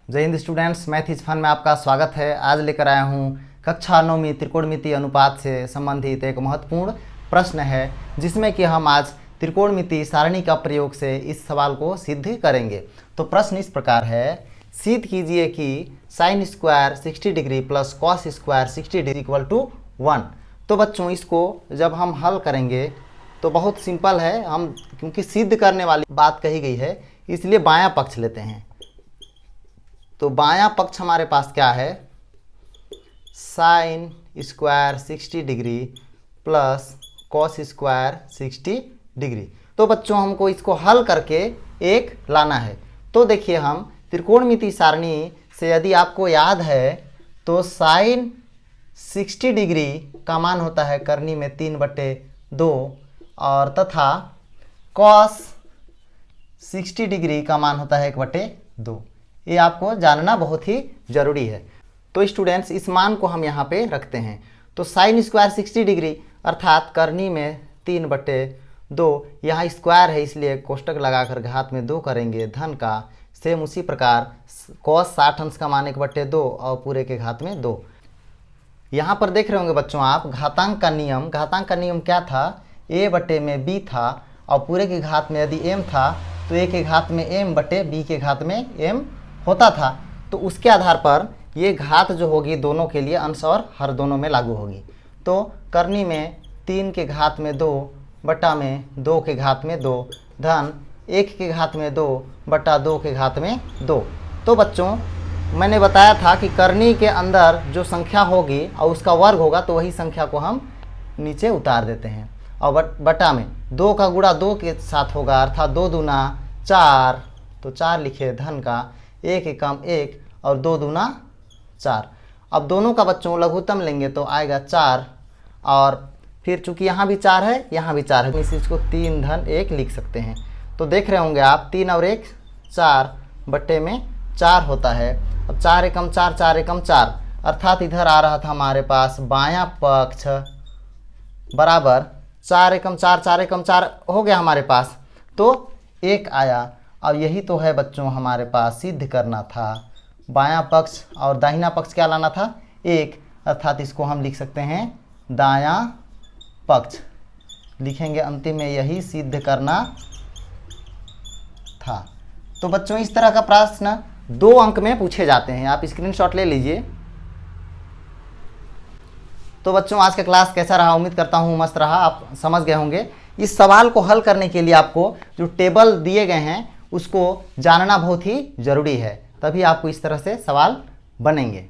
जय Hind students, math is fun में आपका स्वागत है। आज लेकर आया हूँ कक्षा 9वीं त्रिकोणमितीय अनुपात से संबंधित एक महत्वपूर्ण प्रश्न है, जिसमें कि हम आज त्रिकोणमितीय सारणी का प्रयोग से इस सवाल को सिद्ध करेंगे। तो प्रश्न इस प्रकार है, सिद्ध कीजिए कि sine square 60 degree plus cos square 60 degree equal to 1। तो बच्चों इसको जब हम हल करेंगे तो बहुत सिंपल है। हम क्योंकि सिद्ध करने वाली बात कही गई है इसलिए बायां पक्ष लेते हैं। तो बायां पक्ष हमारे पास क्या है, sign square 60 degree plus cos square 60 degree. तो बच्चों हमको इसको हल करके एक लाना है। तो देखिए, हम त्रिकोणमितीय सारणी से यदि आपको याद है तो साइन 60 डिग्री का मान होता है करनी में 3/2 और तथा कॉस 60 डिग्री का मान होता है 1/2। ये आपको जानना बहुत ही ज़रूरी है। तो स्टूडेंट्स, इस मान को हम यहाँ पे रखते हैं। तो साइन स्क्वायर 60 डिग्री अर्थात करनी में 3/2, यहाँ स्क्वायर है इसलिए कोष्टक लगाकर घात में 2 करेंगे धन का। सेम उसी प्रकार कॉस 60 अंश का मान 1/2 और पूरे के घात में 2। यहाँ पर देख रहे होंगे बच्चों आप, घातांक का नियम क्या था, a/b था और पूरे के घात में यदि m था तो a के घात में m/b के घात में m होता था। तो उसके आधार पर ये घात जो होगी दोनों के लिए अंश और हर दोनों में लागू होगी। तो करनी में 3 के घात में 2 बटा में 2 के घात में 2 धन 1 के घात में 2 बटा 2 के घात में 2। तो बच्चों, मैंने बताया था कि करनी के अंदर जो संख्या होगी और उसका वर्ग होगा तो वही संख्या को हम नीचे उतार देते हैं और बटा में 2 का गुणा 2 के साथ होगा अर्थात 2 दूना 4। तो 4 लिखे धन का 1 एकम 1 और 2 दूना 4। अब दोनों का बच्चों लघुत्तम लेंगे तो आएगा 4 और फिर चूंकि यहाँ भी 4 है यहाँ भी 4 है, इस चीज़ को 3 धन 1 लिख सकते हैं। तो देख रहे होंगे आप 3 और 1 4 बट्टे में 4 होता है। अब 4 एकम 4 4 एकम 4 अर्थात इधर आ रहा था हमारे पास बायां पक्ष बराबर 4 एकम 4 4 एकम 4 हो गया हमारे पास, तो 1 आया। अब यही तो है बच्चों हमारे पास सिद्ध करना था। बायां पक्ष और दाहिना पक्ष क्या लाना था, 1, अर्थात इसको हम लिख सकते हैं दायां पक्ष। लिखेंगे अंतिम में यही सिद्ध करना था। तो बच्चों, इस तरह का प्रश्न 2 अंक में पूछे जाते हैं, आप स्क्रीनशॉट ले लीजिए। तो बच्चों, आज का क्लास कैसा रहा, उम्मीद करता हूँ मस्त रहा, आप समझ गए होंगे। इस सवाल को हल करने के लिए आपको जो टेबल दिए गए हैं उसको जानना बहुत ही ज़रूरी है, तभी आपको इस तरह से सवाल बनेंगे।